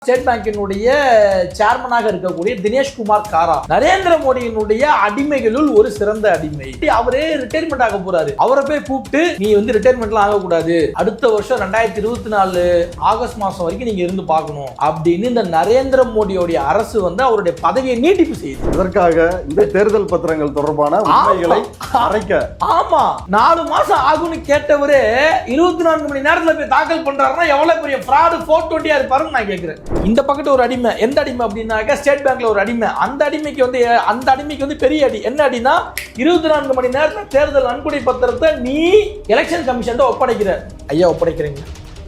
State பேங்கினுடைய சேர்மனாக இருக்கக்கூடிய தினேஷ்குமார் காரா நரேந்திர மோடியினுடைய அடிமைகளுள் ஒரு சிறந்த அடிமை. அவரே ரிட்டையர்மெண்ட் ஆக போறாரு. அவரை போய் கூப்பிட்டு நீ வந்து ரிட்டையர்மெண்ட்லாம் ஆகக்கூடாது, அடுத்த வருஷம் 2024 ஆகஸ்ட் மாசம் வரைக்கும் நீங்க இருந்து பார்க்கணும் அப்படின்னு இந்த நரேந்திர மோடியோடைய அரசு வந்து அவருடைய பதவியை நீட்டிப்பு செய்யுது. இதற்காக இந்த தேர்தல் பத்திரங்கள் தொடர்பான உண்மைகளை அரைக்க ஆமா 4 மாசம் ஆகும்னு கேட்டவரே 24 மணி நேரத்துல போய் தாக்கல் பண்றாருன்னா எவ்வளவு பெரிய ஃப்ராடு 420 இருப்பாருன்னு நான் கேட்கிறேன். இந்த பக்கத்து ஒரு அடிமை, எந்த அடிமை அப்படின்னாக்க ஸ்டேட் பேங்க்ல ஒரு அடிமை. அந்த அடிமைக்கு வந்து பெரிய அடி. என்ன அடினா 24 மணி நேரத்துல தேர்தல் நன்கொடை பத்திரத்தை நீ எலெக்ஷன் கமிஷன் ஒப்படைக்கிற. ஐயா ஒப்படைக்கிறீங்க.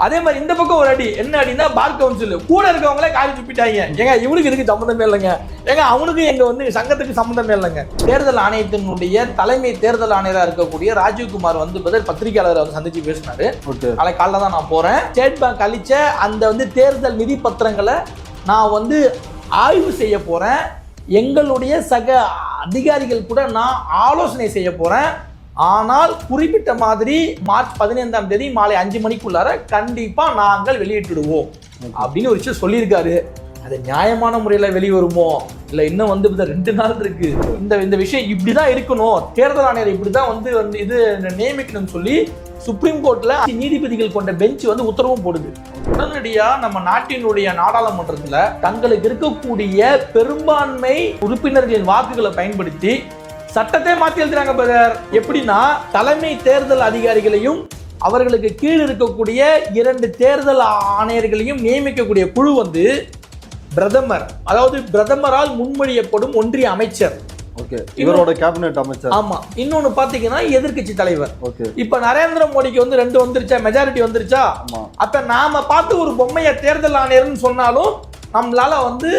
அதே மாதிரி இந்த பக்கம் ஒரு அடி. என்ன அடினா பார் கவுன்சில் கூட இருக்கவங்களே காலி துப்பிட்டாங்க. ஏங்க இவனுக்கு இதுக்கு சம்பந்தமே இல்லைங்க, ஏங்க அவனுக்கு எங்க வந்து சங்கத்துக்கு சம்பந்தமே இல்லைங்க. தேர்தல் ஆணையத்தினுடைய தலைமை தேர்தல் ஆணையராக இருக்கக்கூடிய ராஜீவ்குமார் வந்து பத்திரிகையாளரை வந்து சந்திச்சு பேசினாரு. நாளை காலைல தான் நான் போறேன். ஸ்டேட் பேங்க் அளிச்ச அந்த வந்து தேர்தல் நிதி பத்திரங்களை நான் வந்து ஆய்வு செய்ய போறேன். எங்களுடைய சக அதிகாரிகள் கூட நான் ஆலோசனை செய்ய போறேன். ஆனால் குறிப்பிட்ட மாதிரி மார்ச் 15ஆம் தேதி மாலை 5 மணிக்குள்ளார கண்டிப்பா நாங்கள் வெளியிட்டுடுவோம் அப்படின்னு ஒரு விஷயம் சொல்லியிருக்காரு. அது நியாயமான முறையில வெளிவருமோ இல்ல இன்னும் வந்து 2 நாள் இருக்கு. இந்த விஷயம் இப்படிதான் இருக்கணும், தேர்தல் ஆணையர் இப்படிதான் வந்து இது நியமிக்கணும்னு சொல்லி சுப்ரீம் கோர்ட்ல நீதிபதிகள் கொண்ட பெஞ்ச் வந்து உத்தரவும் போடுது. உடனடியா நம்ம நாட்டினுடைய நாடாளுமன்றத்துல தங்களுக்கு இருக்கக்கூடிய பெரும்பான்மை உறுப்பினர்களின் வாக்குகளை பயன்படுத்தி சட்டத்தை மாற்றி எழுதுறாங்க பிரதர். எப்படின்னா தலைமை தேர்தல் அதிகாரிகளையும் அவர்களுக்கு கீழ் இருக்கக்கூடிய 2 தேர்தல் ஆணையர்களையும் நியமிக்கக்கூடிய குழு வந்து பிரதமர், அதாவது பிரதமரால் முன்மொழியப்படும் ஒன்றிய அமைச்சர், இவரோட கேபினெட் அமைச்சர். ஆமா. இன்னொன்னு பாத்தீங்கன்னா எதிர்க்கட்சி தலைவர். இப்ப நரேந்திர மோடிக்கு வந்து 2 வந்துருச்சா, மெஜாரிட்டி வந்துருச்சா. அப்ப நாம பார்த்து ஒரு பொம்மைய தேர்தல் ஆணையர்னு சொன்னாலும் நம்மளால வந்து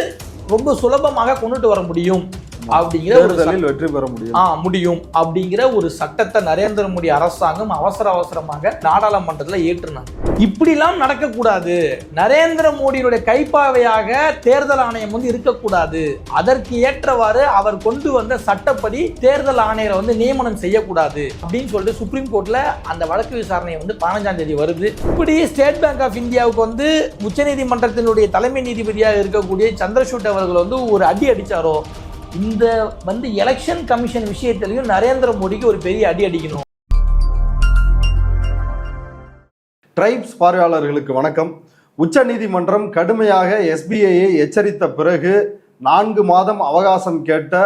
ரொம்ப சுலபமாக கொண்டுட்டு வர முடியும் அப்படிங்கிற வெற்றி பெற முடியும் அப்படிங்கிற ஒரு சட்டத்தை நரேந்திர மோடி அரசாங்கம் அவசரமாக நாடாளுமன்றத்துல ஏற்றுனாங்க. இப்படிலாம் நடக்கக்கூடாது. நரேந்திர மோடியுடைய கைப்பாவையாக தேர்தல் ஆணையம் வந்து இருக்கக்கூடாது. அதற்கு ஏற்றவாறு அவர் கொண்டு வந்த சட்டப்படி தேர்தல் ஆணையரை வந்து நியமனம் செய்யக்கூடாது அப்படின்னு சொல்லிட்டு சுப்ரீம் கோர்ட்ல அந்த வழக்கு விசாரணை வந்து 15ஆம் தேதி வருது. இப்படி ஸ்டேட் பேங்க் ஆஃப் இந்தியாவுக்கு வந்து உச்சநீதிமன்றத்தினுடைய தலைமை நீதிபதியாக இருக்கக்கூடிய சந்திரசூட் அவர்கள் வந்து ஒரு அடி அடிச்சாரோ, இந்த வந்து எலெக்ஷன் கமிஷன் விஷயத்திலையும் நரேந்திர மோடிக்கு ஒரு பெரிய அடி அடிக்கணும். ட்ரைப்ஸ் பார்வையாளர்களுக்கு வணக்கம். உச்ச நீதிமன்றம் கடுமையாக எஸ்பிஐயை எச்சரித்த பிறகு 4 மாதம் அவகாசம் கேட்ட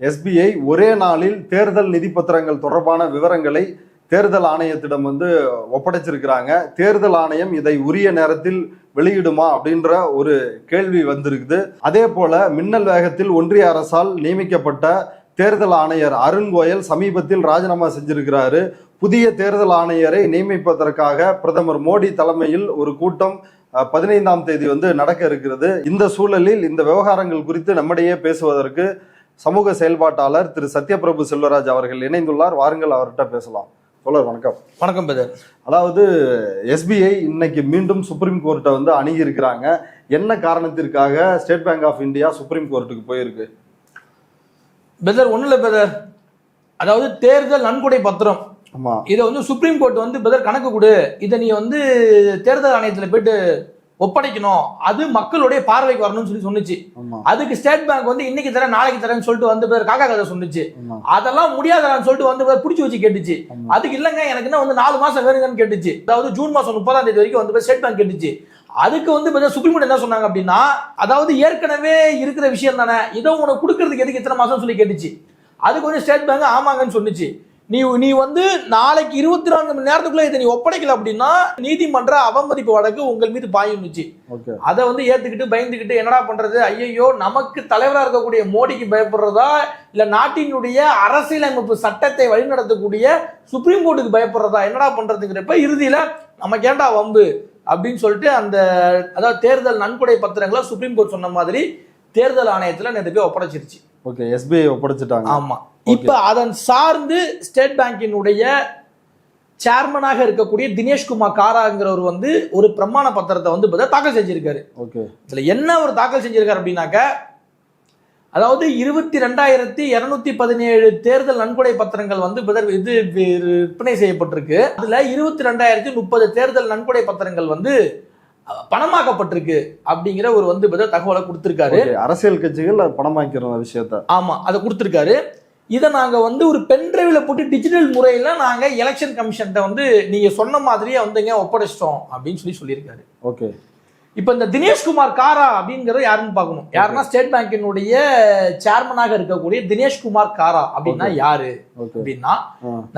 எஸ்பிஐ ஒரே நாளில் தேர்தல் நிதி பத்திரங்கள் தொடர்பான விவரங்களை தேர்தல் ஆணையத்திடம் வந்து ஒப்படைச்சிருக்கிறாங்க. தேர்தல் ஆணையம் இதை உரிய நேரத்தில் வெளியிடுமா அப்படின்ற ஒரு கேள்வி வந்திருக்குது. அதே போல மின்னல் வேகத்தில் ஒன்றிய அரசால் நியமிக்கப்பட்ட தேர்தல் ஆணையர் அருண் கோயல் சமீபத்தில் ராஜினாமா செஞ்சிருக்கிறாரு. புதிய தேர்தல் ஆணையரை நியமிப்பதற்காக பிரதமர் மோடி தலைமையில் ஒரு கூட்டம் 15ஆம் தேதி வந்து நடக்க இருக்கிறது. இந்த சூழலில் இந்த விவகாரங்கள் குறித்து நம்மிடையே பேசுவதற்கு சமூக செயல்பாட்டாளர் திரு சத்யபிரபு செல்வராஜ் அவர்கள் இணைந்துள்ளார். வாருங்கள் அவர்கிட்ட பேசலாம். வணக்கம். வணக்கம் பிரதர். அதாவது எஸ்பிஐ இன்னைக்கு மீண்டும் சுப்ரீம் கோர்ட்டை வந்து அணுகி இருக்கிறாங்க. என்ன காரணத்திற்காக State Bank of India supreme கோர்ட்டுக்கு போயிருக்கு பிரதர்? ஒன்றும் இல்லை பிரதர், அதாவது தேர்தல் நன்கொடை பத்திரம் இதை வந்து சுப்ரீம் கோர்ட் வந்து பிரதர் கணக்கு கொடு, இதை நீ வந்து தேர்தல் ஆணையத்தில் போயிட்டு ஒப்படைக்கணும், அது மக்களுடைய பார்வைக்கு வரணும்னு சொன்னிச்சு. அதுக்கு ஸ்டேட் பேங்க் வந்து இன்னைக்கு தரேன் நாளைக்கு தரேன்னு சொல்லிட்டு வந்து காக்கா கதை சொன்னிச்சு. அதெல்லாம் முடியாதான்னு சொல்லிட்டு வந்து பிடிச்சி வச்சு கேட்டுச்சு. அதுக்கு இல்லைங்க எனக்கு என்ன வந்து 4 மாசம் வேணுங்கன்னு கேட்டுச்சு. அதாவது ஜூன் மாசம் 30ஆம் தேதி வரைக்கும் வந்து ஸ்டேட் பேங்க் கேட்டுச்சு. அதுக்கு வந்து சுப்ரீம் கோர்ட் என்ன சொன்னாங்க அப்படின்னா, அதாவது ஏற்கனவே இருக்கிற விஷயம் தானே, இதை உனக்கு கொடுக்கறதுக்கு எதுக்கு இத்தனை மாசம் சொல்லி கேட்டுச்சு. அதுக்கு வந்து ஸ்டேட் பேங்க் ஆமாங்கன்னு சொன்னிச்சு. நீ வந்து நாளைக்கு 24 மணி நேரத்துக்குள்ள இதை நீ ஒப்படைக்கல அப்படின்னா நீதிமன்ற அவமதிப்பு வழக்கு உங்கள் மீது பாயுச்சு. அதை வந்து ஏத்துக்கிட்டு பயந்துக்கிட்டு என்னடா பண்றது, ஐயோ நமக்கு தலைவராக இருக்கக்கூடிய மோடிக்கு பயப்படுறதா இல்ல நாட்டினுடைய அரசியலமைப்பு சட்டத்தை வழிநடத்தக்கூடிய சுப்ரீம் கோர்ட்டுக்கு பயப்படுறதா, என்னடா பண்றதுங்கிறப்ப இறுதியில நமக்கு ஏண்டா வம்பு அப்படின்னு சொல்லிட்டு அந்த அதாவது தேர்தல் நன்கொடை பத்திரங்களை சுப்ரீம் கோர்ட் சொன்ன மாதிரி தேர்தல் ஆணையத்துல நேற்று போய் ஒப்படைச்சிருச்சு. எஸ்பிஐ ஒப்படைச்சிட்டாங்க. ஆமா. இப்ப அதன் சார்ந்து ஸ்டேட் பேங்கினுடைய சேர்மனாக இருக்கக்கூடிய தினேஷ்குமார் காராங்கிறவர் வந்து ஒரு பிரமாண பத்திரத்தை வந்து தாக்கல் செஞ்சிருக்காரு. இதுல என்ன ஒரு தாக்கல் செஞ்சிருக்காரு அப்படின்னாக்க, அதாவது 22,217 தேர்தல் நன்கொடை பத்திரங்கள் வந்து இது விற்பனை செய்யப்பட்டிருக்கு. அதுல 22,030 தேர்தல் நன்கொடை பத்திரங்கள் வந்து பணமாக்கப்பட்டிருக்கு அப்படிங்கிற ஒரு வந்து தகவலை கொடுத்திருக்காரு. அரசியல் கட்சிகள் பணமாக்கிற விஷயத்த ஆமா அதை கொடுத்திருக்காரு. இதை நாங்க வந்து ஒரு பென்ட்ரைவ்ல போட்டு டிஜிட்டல் முறையில நாங்க எலெக்ஷன் கமிஷன்ட்ட வந்து நீங்க சொன்ன மாதிரியே வந்துங்க ஒப்படைச்சிட்டோம் அப்படின்னு சொல்லியிருக்காரு. ஓகே. இப்ப இந்த தினேஷ்குமார் காரா அப்படிங்கறது யாருன்னு பார்க்கணும். யாருன்னா ஸ்டேட் பேங்கினுடைய சேர்மனாக இருக்கக்கூடிய தினேஷ்குமார் காரா அப்படின்னா யாரு அப்படின்னா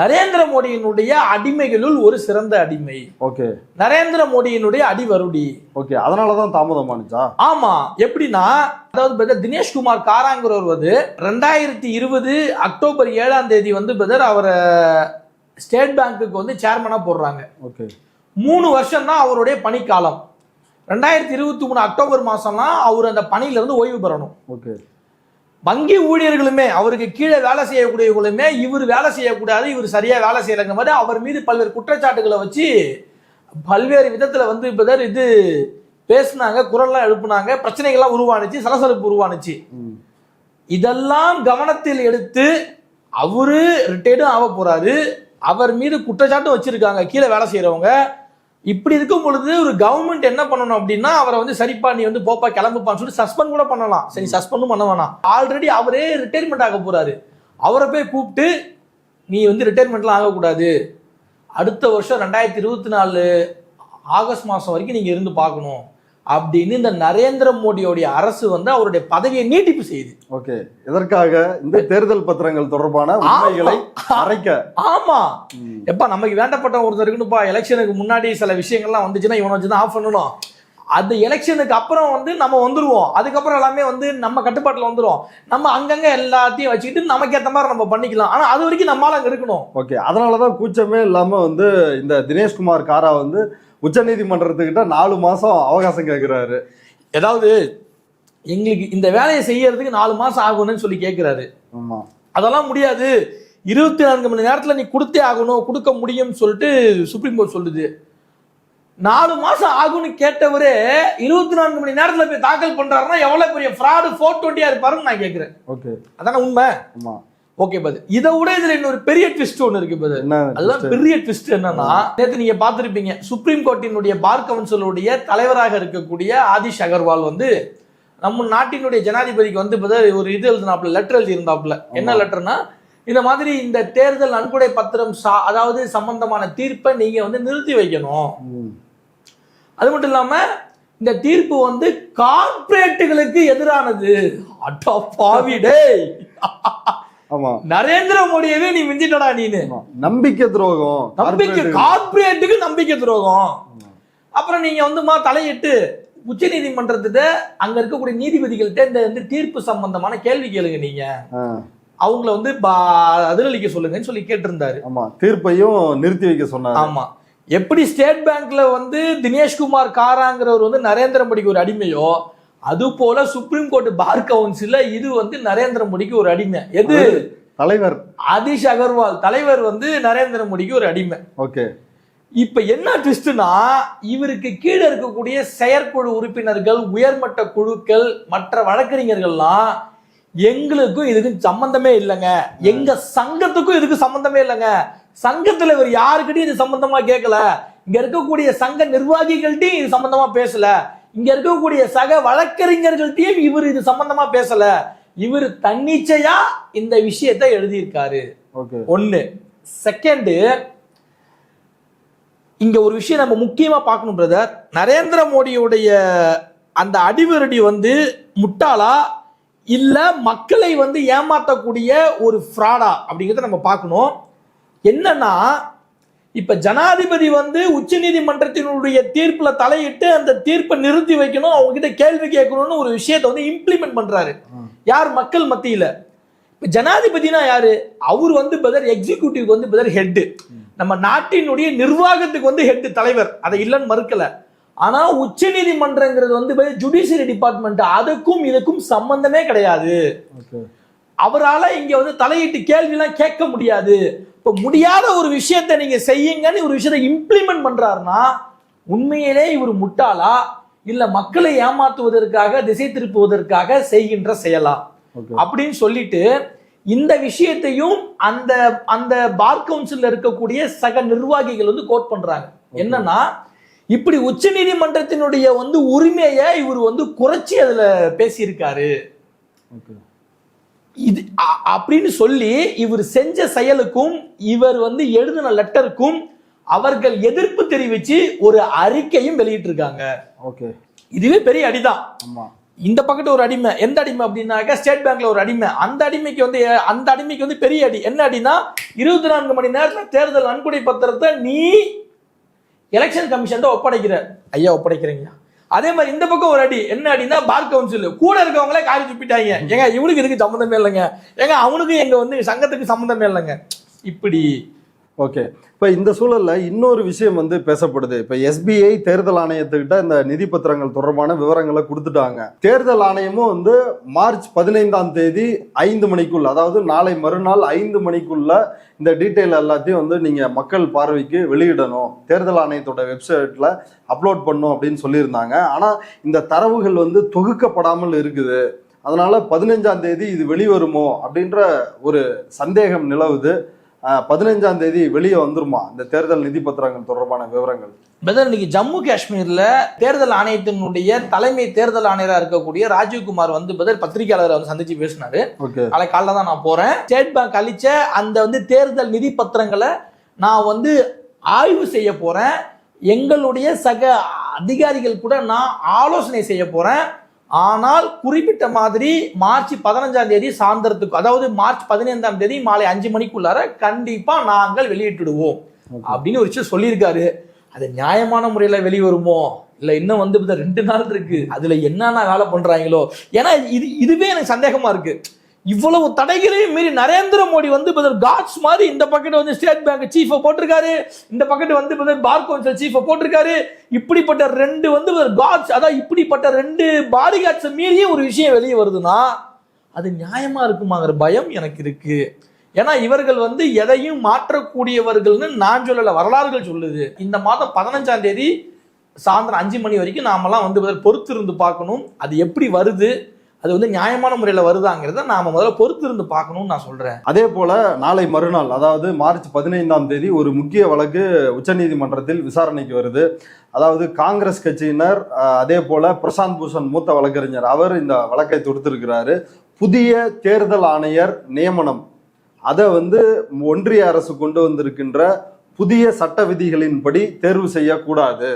நரேந்திர மோடியினுடைய அடிமைகளுள் ஒரு சிறந்த அடிமை. ஓகே. நரேந்திர மோடியினுடைய அடிவருடி. ஓகே. அதனாலதான் தாமதமானுச்சா? ஆமா. எப்படின்னா அதாவது தினேஷ்குமார் காராங்கிறவர் வந்து 2020 அக்டோபர் 7ஆம் தேதி வந்து அவரை ஸ்டேட் பேங்குக்கு வந்து சேர்மனா போடுறாங்க. ஓகே. 3 வருஷம் தான் அவருடைய பணிக்காலம். 2023 அக்டோபர் மாசம்லாம் அவர் அந்த பணியில இருந்து ஓய்வு பெறணும். ஓகே. வங்கி ஊழியர்களுமே அவருக்கு கீழே வேலை செய்யக்கூடியவர்களுமே இவர் வேலை செய்யக்கூடாது, இவர் சரியா வேலை செய்யலைங்க மாதிரி அவர் மீது பல்வேறு குற்றச்சாட்டுகளை வச்சு பல்வேறு விதத்துல வந்து இது பேசினாங்க, குரல்லாம் எழுப்புனாங்க, பிரச்சனைகள்லாம் உருவானுச்சு, சலசலப்பு உருவானுச்சு. இதெல்லாம் கவனத்தில் எடுத்து அவரு ரிட்டையர்டும் ஆக போறாரு. அவர் மீது குற்றச்சாட்டும் வச்சிருக்காங்க கீழே வேலை செய்யறவங்க. இப்படி இருக்கும் பொழுது ஒரு கவர்மெண்ட் என்ன பண்ணணும் அப்படின்னா அவரை வந்து சரிப்பா நீ வந்து போப்பா கிளம்புப்பான்னு சொல்லி சஸ்பெண்ட் கூட பண்ணலாம். சரி சஸ்பெண்டும் பண்ண வேணாம். ஆல்ரெடி அவரே ரிட்டையர்மெண்ட் ஆக போறாரு. அவரை போய் கூப்பிட்டு நீ வந்து ரிட்டையர்மெண்ட்லாம் ஆகக்கூடாது, அடுத்த வருஷம் 2024 ஆகஸ்ட் மாசம் வரைக்கும் நீங்க இருந்து பார்க்கணும் அப்படின்னு இந்த நரேந்திர மோடியோடைய அரசு வந்து அவருடைய பதவியை நீட்டிப்பு செய்யுது. ஓகே. எதற்காக? இந்த தேர்தல் பத்திரங்கள் தொடர்பான உண்மைகளை அரைக்க. ஆமா. எப்பா நமக்கு வேண்டப்பட்ட ஒருத்தர் இருக்குன்னுப்பா, எலெக்ஷனுக்கு முன்னாடி சில விஷயங்கள்லாம் வந்துச்சுன்னா இவனை வச்சுதான் ஆஃப் பண்ணணும். அது எலெக்ஷனுக்கு அப்புறம் வந்து நம்ம வந்துருவோம். அதுக்கப்புறம் எல்லாமே வந்து நம்ம கட்டுப்பாட்டில் வந்துடும். நம்ம அங்கங்க எல்லாத்தையும் வச்சுக்கிட்டு நமக்கு ஏற்ற மாதிரி நம்ம பண்ணிக்கலாம். ஆனா அது வரைக்கும் நம்மளால அங்க இருக்கணும். ஓகே. அதனாலதான் கூச்சமே இல்லாம வந்து இந்த தினேஷ்குமார் காரா வந்து உச்ச நீதிமன்றத்துக்கிட்ட 4 மாசம் அவகாசம் கேட்கிறாரு. ஏதாவது எங்களுக்கு இந்த வேலையை செய்யறதுக்கு 4 மாசம் ஆகணும்னு சொல்லி கேட்கிறாரு. ஆமா. அதெல்லாம் முடியாது, 24 மணி நேரத்துல நீ கொடுத்தே ஆகணும், கொடுக்க முடியும்னு சொல்லிட்டு சுப்ரீம் கோர்ட் சொல்லுது. 4 மாசம் ஆகும்னு கேட்டவரே 24 மணி நேரத்துல போய் தாக்கல் பண்றாருன்னா எவ்வளவு பெரிய ஃப்ராடு 420 இருப்பாருன்னு நான் கேட்கிறேன். ஓகே. அதான உண்மை. ஆமா. ஓகே பது. இதை விட இதுல இன்னொரு பெரிய ட்விஸ்ட் ஒன்று இருக்கு பது. அதுதான் பெரிய ட்விஸ்ட். என்னன்னா நேற்று நீங்க பார்த்திருப்பீங்க, சுப்ரீம் கோர்ட்டினுடைய பார் கவுன்சிலுடைய தலைவராக இருக்கக்கூடிய ஆதிஷ் அகர்வால் வந்து நம்ம நாட்டினுடைய ஜனாதிபதிக்கு வந்து ஒரு இது எழுதினாப்புல, லெட்டர் எழுதி இருந்தாப்புல. என்ன லெட்டர்னா இந்த மாதிரி இந்த தேர்தல் நன்கொடை பத்திரம் அதாவது சம்பந்தமான தீர்ப்பை நீங்க வந்து நிறுத்தி வைக்கணும். அது மட்டும் இல்லாம இந்த தீர்ப்பு வந்து கார்ப்பரேட்டுகளுக்கு எதிரானது. அட்டா பாவிடே, ஆமா நரேந்திர மோடியவே நீ மிஞ்சிட்டடா நீனு. நம்பிக்கை துரோகம், நம்பிக்கை கார்ப்பரேட்டுக்கு நம்பிக்கை துரோகம். அப்புறம் நீங்க வந்து தலையிட்டு உச்ச நீதிமன்றத்துல அங்க இருக்கக்கூடிய நீதிபதிகள்கிட்ட இந்த தீர்ப்பு சம்பந்தமான கேள்வி கேளுங்க, நீங்க அவங்கள வந்து பதிலளிக்க சொல்லுங்கன்னு சொல்லி கேட்டிருந்தாரு. ஆமா. தீர்ப்பையும் நிறுத்தி வைக்க சொன்னாரு. ஆமா. எப்படி ஸ்டேட் பேங்க்ல வந்து தினேஷ்குமார் காராங்கிறவர் வந்து நரேந்திர மோடிக்கு ஒரு அடிமையோ, அது போல சுப்ரீம் கோர்ட் பார் கவுன்சில்ல இது வந்து நரேந்திர மோடிக்கு ஒரு அடிமை. எது? தலைவர் ஆதிஷ் அகர்வால் தலைவர் வந்து நரேந்திர மோடிக்கு ஒரு அடிமை. ஓகே. இப்ப என்ன ட்விஸ்ட்னா இவருக்கு கீழே இருக்கக்கூடிய செயற்குழு உறுப்பினர்கள், உயர்மட்ட குழுக்கள், மற்ற வழக்கறிஞர்கள்லாம் எங்களுக்கும் இதுக்கும் சம்பந்தமே இல்லைங்க, எங்க சங்கத்துக்கும் இதுக்கு சம்பந்தமே இல்லைங்க, சங்கத்துல இவர் யாருக்கிட்டையும் இது சம்பந்தமா கேட்கல, இங்க இருக்கக்கூடிய சங்க நிர்வாகிகள்கிட்டையும் இது சம்பந்தமா பேசல, இங்க இருக்கக்கூடிய சக வழக்கறிஞர்கள்ட்டையும் இவர் இது சம்பந்தமா பேசல, இவர் தன்னிச்சையா இந்த விஷயத்தை எழுதியிருக்காரு. ஒண்ணு. செகண்ட், இங்க ஒரு விஷயம் நம்ம முக்கியமா பார்க்கணும் பிரதர். நரேந்திர மோடியுடைய அந்த அடிவருடி வந்து முட்டாளா இல்ல மக்களை வந்து ஏமாத்தக்கூடிய ஒரு ஃப்ராடா அப்படிங்கிறத நம்ம பார்க்கணும். என்னன்னா இப்ப ஜனாதிபதி வந்து உச்ச நீதிமன்றத்தினுடைய தீர்ப்புல தலையிட்டு அந்த தீர்ப்பை நிறுத்தி வைக்கணும், அவங்க கிட்ட கேள்வி கேட்கணும்னு ஒரு விஷயத்தை வந்து இம்ப்ளிமெண்ட் பண்றாரு. யார்? மக்கள் மத்தியில. இப்ப ஜனாதிபதினா யாரு? அவர் வந்து எக்ஸிக்யூட்டிவ் வந்து ஹெட். நம்ம நாட்டினுடைய நிர்வாகத்துக்கு வந்து ஹெட், தலைவர். அதை இல்லைன்னு மறுக்கல. ஆனா உச்ச நீதிமன்றங்கிறது வந்து ஜுடிஷியரி டிபார்ட்மெண்ட், அதுக்கும் இதுக்கும் சம்பந்தமே கிடையாது. அவரால இங்க வந்து தலையிட்டு கேள்வி எல்லாம் கேட்க முடியாது. இப்ப முடியாத ஒரு விஷயத்தை நீங்க செய்யுங்கன்னு ஒரு விஷயத்தை இம்ப்ளிமெண்ட் பண்றாருன்னா உண்மையிலே இவர் முட்டாளா இல்ல மக்களை ஏமாத்துவதற்காக, திசை திருப்புவதற்காக செய்கின்ற செயலா அப்படின்னு சொல்லிட்டு இந்த விஷயத்தையும் அந்த அந்த பார் கவுன்சில் இருக்கக்கூடிய சக நிர்வாகிகள் வந்து கோட் பண்றாங்க. என்னன்னா இப்படி உச்ச நீதிமன்றத்தினுடைய வந்து உரிமையை இவர் வந்து குறைச்சி அதுல பேசியிருக்காரு. இது அப்படின்னு சொல்லி இவர் செஞ்ச செயலுக்கும் இவர் வந்து எழுதின லெட்டருக்கும் அவர்கள் எதிர்ப்பு தெரிவிச்சு ஒரு அறிக்கையும் வெளியிட்டு இருக்காங்க. இதுவே பெரிய அடிதான். இந்த பக்கத்து ஒரு அடிமை, எந்த அடிமை அப்படின்னாக்க ஸ்டேட் பேங்க்ல ஒரு அடிமை, அந்த அடிமைக்கு வந்து பெரிய அடி. என்ன அடினா 24 மணி நேரத்துல தேர்தல் நன்கொடை பத்திரத்தை நீ எலெக்ஷன் கமிஷன் ஒப்படைக்கிற. ஐயா ஒப்படைக்கிறீங்க. அதே மாதிரி இந்த பக்கம் ஒரு அடி. என்ன அடினா பார் கவுன்சில் கூட இருக்கவங்களே காரி துப்பிட்டாங்க. ஏங்க இவனுக்கு இதுக்கு சம்மந்தமே இல்லைங்க, ஏங்க அவனுக்கு எங்க வந்து சங்கத்துக்கு சம்மந்தமே இல்லைங்க. இப்படி ஓகே. இப்போ இந்த சூழல்ல இன்னொரு விஷயம் வந்து பேசப்படுது. இப்போ SBI தேர்தல் ஆணையத்துக்கிட்ட இந்த நிதி பத்திரங்கள் தொடர்பான விவரங்களை கொடுத்துட்டாங்க. தேர்தல் ஆணையமும் வந்து மார்ச் 15ஆம் தேதி 5 மணிக்குள்ள, அதாவது நாளை மறுநாள் 5 மணிக்குள்ள இந்த டீட்டெயில் எல்லாத்தையும் வந்து நீங்க மக்கள் பார்வைக்கு வெளியிடணும், தேர்தல் ஆணையத்தோட வெப்சைட்ல அப்லோட் பண்ணும் அப்படின்னு சொல்லியிருந்தாங்க. ஆனா இந்த தரவுகள் வந்து தொகுக்கப்படாமல் இருக்குது. அதனால 15ஆம் தேதி இது வெளிவருமோ அப்படின்ற ஒரு சந்தேகம் நிலவுது. 15ஆம் தேதி வெளியே வந்துருமா இந்த தேர்தல் நிதி பத்திரங்கள் தொடர்பான விவரங்கள்? இன்னைக்கு ஜம்மு காஷ்மீர்ல தேர்தல் ஆணையத்தினுடைய தலைமை தேர்தல் ஆணையராக இருக்கக்கூடிய ராஜீவ்குமார் வந்து பத்திரிகையாளரை வந்து சந்திச்சு பேசினாரு. நாளை காலைல தான் நான் போறேன். ஸ்டேட் பேங்க் அளிச்ச அந்த வந்து தேர்தல் நிதி பத்திரங்களை நான் வந்து ஆய்வு செய்ய போறேன். எங்களுடைய சக அதிகாரிகள் கூட நான் ஆலோசனை செய்ய போறேன். ஆனால் குறிப்பிட்ட மாதிரி மார்ச் 15ஆம் தேதி சாயந்தரத்துக்கு, அதாவது மார்ச் 15ஆம் தேதி மாலை 5 மணிக்குள்ளார கண்டிப்பா நாங்கள் வெளியிட்டுடுவோம் அப்படின்னு ஒரு விஷயம் சொல்லியிருக்காரு. அது நியாயமான முறையில வெளிவருமோ இல்ல இன்னும் வந்து 2 நாள் இருக்கு, அதுல என்னென்ன வேலை பண்றாங்களோ? ஏன்னா இதுவே எனக்கு சந்தேகமா இருக்கு. இவ்வளவு தடைகளையும் மீறி நரேந்திர மோடி வந்து காட்ஸ் மாதிரி இந்த பக்கெட் வந்து ஸ்டேட் பேங்க் சீஃபை போட்டிருக்காரு, இந்த பக்கெட் வந்து பார் கவுன்சில் சீஃபை போட்டிருக்காரு. இப்படிப்பட்ட 2 வந்து காட்ஸ், அதாவது இப்படிப்பட்ட 2 பாடி காட்ஸை மீறியே ஒரு விஷயம் வெளியே வருதுன்னா அது நியாயமா இருக்குமாங்கிற பயம் எனக்கு இருக்கு. ஏன்னா இவர்கள் வந்து எதையும் மாற்றக்கூடியவர்கள்னு நான் சொல்லல, வரலாறுகள் சொல்லுது. இந்த மாதம் 15ஆம் தேதி சாயந்தரம் 5 மணி வரைக்கும் நாமெல்லாம் வந்து பொறுத்து இருந்து பார்க்கணும். அது எப்படி வருது, அது வந்து நியாயமான முறையில் வருதாங்கிறத நாம முதல்ல பொறுத்து இருந்து பார்க்கணும்னு நான் சொல்றேன். அதே போல நாளை மறுநாள், அதாவது மார்ச் 15ஆம் தேதி ஒரு முக்கிய வழக்கு உச்சநீதிமன்றத்தில் விசாரணைக்கு வருது. அதாவது காங்கிரஸ் கட்சியினர், அதே போல பிரசாந்த் பூஷன் மூத்த வழக்கறிஞர், அவர் இந்த வழக்கை தொடுத்திருக்கிறாரு. புதிய தேர்தல் ஆணையர் நியமனம், அதை வந்து ஒன்றிய அரசு கொண்டு வந்திருக்கின்ற புதிய சட்ட விதிகளின்படி தேர்வு செய்யக்கூடாது,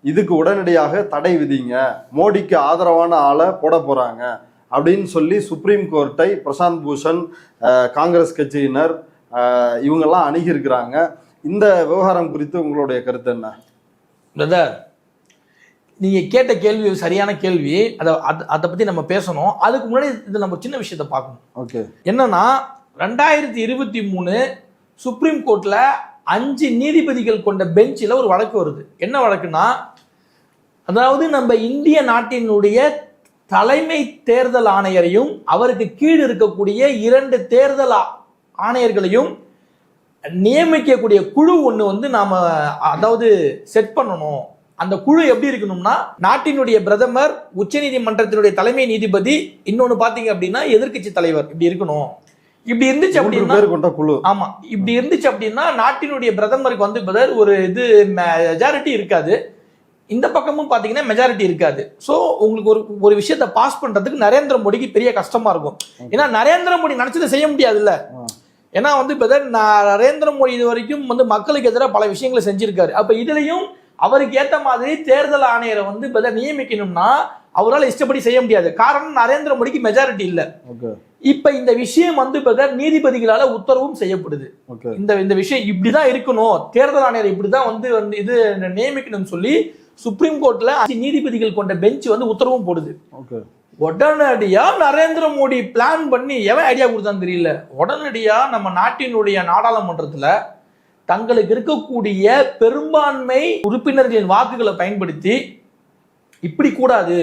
இதுக்கு உடனடியாக தடை விதிங்க, மோடிக்கு ஆதரவான ஆளை போட போறாங்க அப்படின்னு சொல்லி சுப்ரீம் கோர்ட்டை பிரசாந்த் பூஷன், காங்கிரஸ் கட்சியினர் இவங்கெல்லாம் அணுகியிருக்கிறாங்க. இந்த விவகாரம் குறித்து உங்களுடைய கருத்து என்ன? பிரதர், நீங்க கேட்ட கேள்வி சரியான கேள்வி. அதை பத்தி நம்ம பேசணும். அதுக்கு முன்னாடி இது நம்ம சின்ன விஷயத்த பார்க்கணும். ஓகே. என்னன்னா 2023 சுப்ரீம் கோர்ட்ல 5 நீதிபதிகள் கொண்ட பெஞ்சில் ஒரு வழக்கு வருது. என்ன வழக்குன்னா, அதாவது நம்ம இந்திய நாட்டினுடைய தலைமை தேர்தல் ஆணையரையும் அவருக்கு கீழ் இருக்கக்கூடிய 2 தேர்தல் ஆணையர்களையும் நியமிக்கக்கூடிய குழு ஒன்று வந்து நாம அதாவது செட் பண்ணணும். அந்த குழு எப்படி இருக்கணும்னா, நாட்டினுடைய பிரதமர், உச்சநீதிமன்றத்தினுடைய தலைமை நீதிபதி, இன்னொன்னு பாத்தீங்க அப்படின்னா எதிர்க்கட்சி தலைவர், இப்படி இருக்கணும். இப்படி இருந்துச்சு அப்படின்னா, ஆமா, இப்படி இருந்துச்சு அப்படின்னா நாட்டினுடைய பிரதமருக்கு வந்து ஒரு இது மெஜாரிட்டி இருக்காது, இந்த பக்கமும் பாத்தீங்கன்னா மெஜாரிட்டி இருக்காது. ஸோ உங்களுக்கு ஒரு விஷயத்த பாஸ் பண்றதுக்கு நரேந்திர மோடிக்கு பெரிய கஷ்டமா இருக்கும். ஏன்னா நரேந்திர மோடி நினைச்சதை செய்ய முடியாதுல்ல. ஏன்னா வந்து நரேந்திர மோடி இது வரைக்கும் வந்து மக்களுக்கு எதிராக பல விஷயங்களை செஞ்சிருக்காரு. அப்ப இதுலயும் அவருக்கு ஏற்ற மாதிரி தேர்தல் ஆணையரை வந்து நியமிக்கணும்னா அவரால் இஷ்டப்படி செய்ய முடியாது. காரணம், நரேந்திர மோடிக்கு மெஜாரிட்டி இல்ல. இப்ப இந்த விஷயம் வந்து நீதிபதிகளால உத்தரவும் செய்யப்படுது. இந்த விஷயம் இப்படிதான் இருக்கணும், தேர்தல் ஆணையர் இப்படிதான் வந்து இது நியமிக்கணும்னு சொல்லி சுப்ரீம் கோர்ட்ல 5 நீதிபதிகள் கொண்ட பெஞ்ச் வந்து உத்தரவும் போடுது. உடனடியா நரேந்திர மோடி பிளான் பண்ணி, எவன் ஐடியா கொடுத்தான்னு தெரியல, உடனடியா நம்ம நாட்டினுடைய நாடாளுமன்றத்துல தங்களுக்கு இருக்கக்கூடிய பெரும்பான்மை உறுப்பினர்களின் வாக்குகளை பயன்படுத்தி இப்படி கூடாது,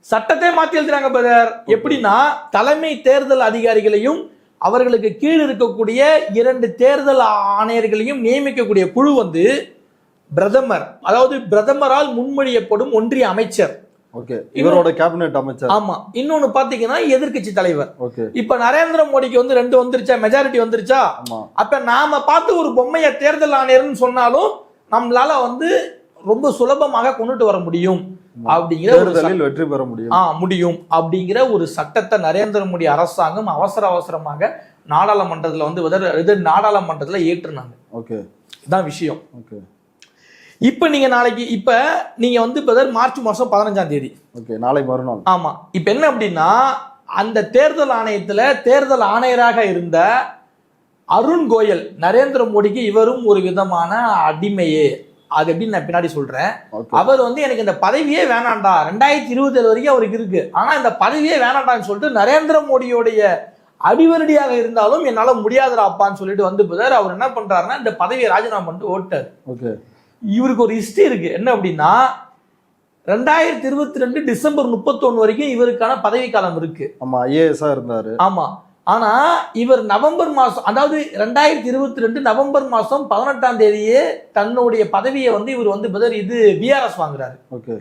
சட்டத்தை மாத்தி எழுதுறாங்க பிரதர். எப்படின்னா, தலைமை தேர்தல் அதிகாரிகளையும் அவர்களுக்கு கீழ் இருக்கக்கூடிய 2 தேர்தல் ஆணையர்களையும் நியமிக்கக்கூடிய குழு வந்து பிரதமர், அதாவது பிரதமரால் முன்மொழியப்படும் ஒன்றிய அமைச்சர், இவரோட கேபினெட் அமைச்சர். ஆமா. இன்னொன்னு பாத்தீங்கன்னா எதிர்க்கட்சி தலைவர். இப்ப நரேந்திர மோடிக்கு வந்து 2 வந்துருச்சா, மெஜாரிட்டி வந்துருச்சா. அப்ப நாம பார்த்து ஒரு பொம்மைய தேர்தல் ஆணையர்னு சொன்னாலும் நம்மளால வந்து ரொம்ப சுலபமாக கொண்டுட்டு வர முடியும் அப்படிங்கிற ஒரு தேர்தலில் வெற்றி பெற முடியும் முடியும் அப்படிங்கிற ஒரு சட்டத்தை நரேந்திர மோடி அரசாங்கம் அவசரமாக நாடாளுமன்றத்துல வந்து நாடாளுமன்றத்துல ஏற்றுனாங்க. ஓகே, இதான் விஷயம். ஓகே, இப்ப நீங்க நாளைக்கு நீங்க வந்து மார்ச் மாசம் 15ஆம் தேதி, ஓகே, நாளை மறுநாள். ஆமா. இப்ப என்ன அப்படின்னா, அந்த தேர்தல் ஆணையத்துல தேர்தல் ஆணையராக இருந்த அருண் கோயல், நரேந்திர மோடிக்கு இவரும் ஒரு விதமான அடிமையே. அது எப்படின்னு நான் பின்னாடி சொல்றேன். அவர் வந்து எனக்கு இந்த பதவியே வேணாண்டா, 2027 வரைக்கும் அவருக்கு இருக்கு, ஆனா இந்த பதவியே வேணாண்டான்னு சொல்லிட்டு நரேந்திர மோடியோடைய அடிவரடியாக இருந்தாலும் என்னால முடியாதுடாப்பான்னு சொல்லிட்டு வந்து அவர் என்ன பண்றாருன்னா இந்த பதவியை ராஜினாமா பண்ணிட்டு ஓட்டாரு. ஓகே, இவருக்கு ஒரு ஹிஸ்டரி இருக்கு. என்ன அப்படின்னா, 2022 டிசம்பர் 31 வரைக்கும் இவருக்கான பதவி காலம் இருக்கு. ஆமா, ஐஏஎஸ்ஆ இருந்தாரு. ஆமா. ஆனா இவர் நவம்பர் மாசம், அதாவது 2022 நவம்பர் மாசம் 18ஆம் தேதியே தன்னுடைய பதவியை வந்து இவர் வந்து இது விஆர்எஸ் வாங்குறாரு. ஓகே,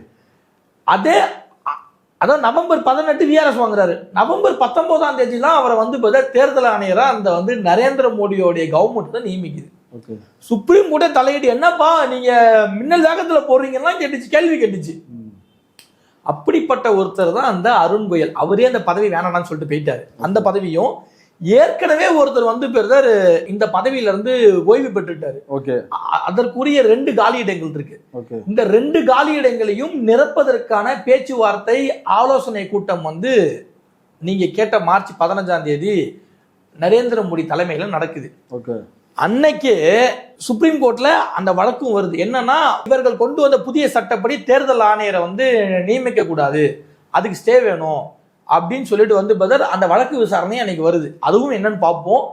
அதாவது நவம்பர் 18 விஆர்எஸ் வாங்குறாரு. நவம்பர் 19ஆம் தேதி தான் அவரை வந்து தேர்தல் ஆணையரா அந்த வந்து நரேந்திர மோடியோடைய கவர்மெண்ட் தான் நியமிக்குது. சுப்ரீம் கோர்ட்டே தலையிட்டு என்னப்பா நீங்க மின்னல் வேகத்துல போடுறீங்கன்னா கேள்வி கேட்டுச்சு. அப்படிப்பட்ட ஒருத்தர் தான் அந்த அருண் கோயல். அவரே அந்த பதவி வேணாம்னு சொல்லிட்டு போயிட்டாரு. அந்த பதவியும் ஏற்கனவே ஒருத்தர் வந்து இந்த பதவியில இருந்து ஓய்வு பெற்றுட்டாரு. அதற்குரிய 2 காலியிடங்கள் இருக்கு. இந்த 2 காலியிடங்களையும் நிரப்பதற்கான பேச்சுவார்த்தை ஆலோசனை கூட்டம் வந்து நீங்க கேட்ட மார்ச் 15ஆம் தேதி நரேந்திர மோடி தலைமையில நடக்குது. அன்னைக்கு சுப்ரீம் கோர்ட்ல அந்த வழக்கும் வருது. என்னன்னா, இவர்கள் கொண்டு வந்த புதிய சட்டப்படி தேர்தல் ஆணையரை வந்து நியமிக்க கூடாது, அதுக்கு ஸ்டே வேணும் அப்படின்னு சொல்லிட்டு வந்து அந்த வழக்கு விசாரணை அன்னைக்கு வருது. அதுவும் என்னன்னு பார்ப்போம்.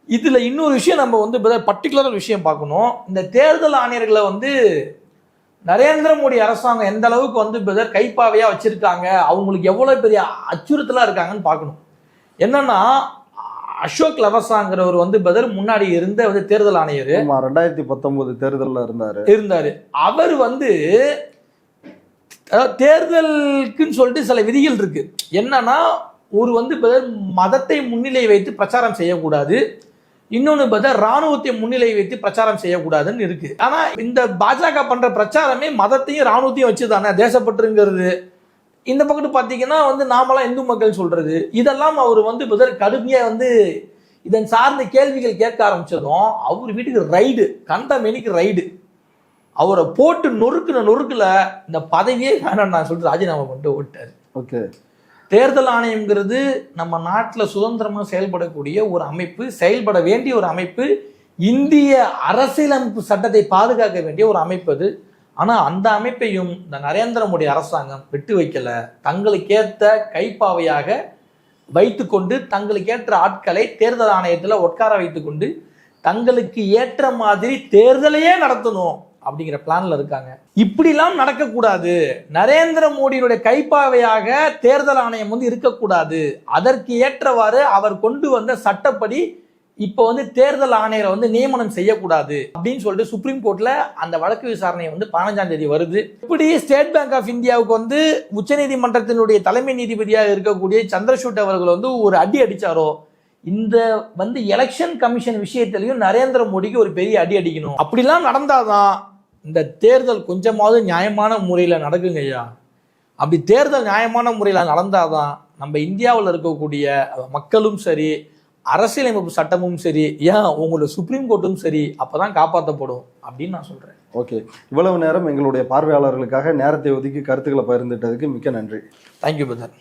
இதுல இன்னொரு விஷயம் நம்ம வந்து பர்டிகுலர் விஷயம் பார்க்கணும். இந்த தேர்தல் ஆணையர்களை வந்து நரேந்திர மோடி அரசாங்கம் எந்த அளவுக்கு வந்து கைப்பாவையா வச்சிருக்காங்க, அவங்களுக்கு எவ்வளவு பெரிய அச்சுறுத்தலா இருக்காங்கன்னு பார்க்கணும். என்னன்னா, அசோக் லவாசாங்கிறவர் வந்து முன்னாடி இருந்த தேர்தல் ஆணையர், 2019 தேர்தலில் இருந்தாரு. அவர் வந்து தேர்தலுக்குன்னு சொல்லிட்டு சில விதிகள் இருக்கு. என்னன்னா, ஒரு வந்து மதத்தை முன்னிலை வைத்து பிரச்சாரம் செய்யக்கூடாது, இன்னொன்னு ராணுவத்தை முன்னிலை வைத்து பிரச்சாரம் செய்யக்கூடாதுன்னு இருக்கு. ஆனா இந்த பாஜக பண்ற பிரச்சாரமே மதத்தையும் ராணுவத்தையும் வச்சுதானே, தேசப்பற்றுங்கிறது. இந்த பக்கத்து பார்த்தீங்கன்னா வந்து நாமெல்லாம் இந்து மக்கள் சொல்றது, இதெல்லாம் அவர் வந்து கடுமையா வந்து இதன் சார்ந்த கேள்விகள் கேட்க ஆரம்பிச்சதும் அவர் வீட்டுக்கு ரைடு, கண்டமேனிக்கு ரைடு, அவரை போட்டு நொறுக்குல இந்த பதவியே வேணாம் நான் சொல்லிட்டு ராஜினாமா பண்ணிட்டு ஓட்டாரு. ஓகே, தேர்தல் ஆணையம்ங்கிறது நம்ம நாட்டில் சுதந்திரமா செயல்படக்கூடிய ஒரு அமைப்பு, செயல்பட வேண்டிய ஒரு அமைப்பு, இந்திய அரசியலமைப்பு சட்டத்தை பாதுகாக்க வேண்டிய ஒரு அமைப்பு அது. ஆனால் அந்த அமைப்பையும் இந்த நரேந்திர மோடி அரசாங்கம் விட்டு வைக்கல. தங்களுக்கேற்ற கைப்பாவையாக வைத்துக்கொண்டு தங்களுக்கேற்ற ஆட்களை தேர்தல் ஆணையத்தில் உட்கார வைத்துக்கொண்டு தங்களுக்கு ஏற்ற மாதிரி தேர்தலையே நடத்தணும் அப்படிங்கிற பிளான்ல இருக்காங்க. இப்படிலாம் நடக்கக்கூடாது. நரேந்திர மோடியினுடைய கைப்பாவையாக தேர்தல் ஆணையம் வந்து இருக்கக்கூடாது. அதற்கு ஏற்றவாறு அவர் கொண்டு வந்த சட்டப்படி இப்போ வந்து தேர்தல் ஆணையரை வந்து நியமனம் செய்யக்கூடாது அப்படின்னு சொல்லிட்டு சுப்ரீம் கோர்ட்ல அந்த வழக்கு விசாரணை வந்து 15ஆம் தேதி வருது. இப்படி ஸ்டேட் பேங்க் ஆஃப் இந்தியாவுக்கு வந்து உச்சநீதிமன்றத்தினுடைய தலைமை நீதிபதியாக இருக்கக்கூடிய சந்திரசூட் அவர்கள் வந்து ஒரு அடி அடிச்சாரோ, இந்த வந்து எலெக்ஷன் கமிஷன் விஷயத்திலையும் நரேந்திர மோடிக்கு ஒரு பெரிய அடி அடிக்கணும். அப்படிலாம் நடந்தாதான் இந்த தேர்தல் கொஞ்சமாவது நியாயமான முறையில் நடக்குங்க ஐயா. அப்படி தேர்தல் நியாயமான முறையில் நடந்தாதான் நம்ம இந்தியாவில் இருக்கக்கூடிய மக்களும் சரி, அரசியலமைப்பு சட்டமும் சரி, ஏன் உங்களோட சுப்ரீம் கோர்ட்டும் சரி, அப்பதான் காப்பாற்றப்படும் அப்படின்னு நான் சொல்றேன். ஓகே, இவ்வளவு நேரம் எங்களுடைய பார்வையாளர்களுக்காக நேரத்தை ஒதுக்கி கருத்துக்களை பகிர்ந்துட்டதுக்கு மிக்க நன்றி. Thank you brother.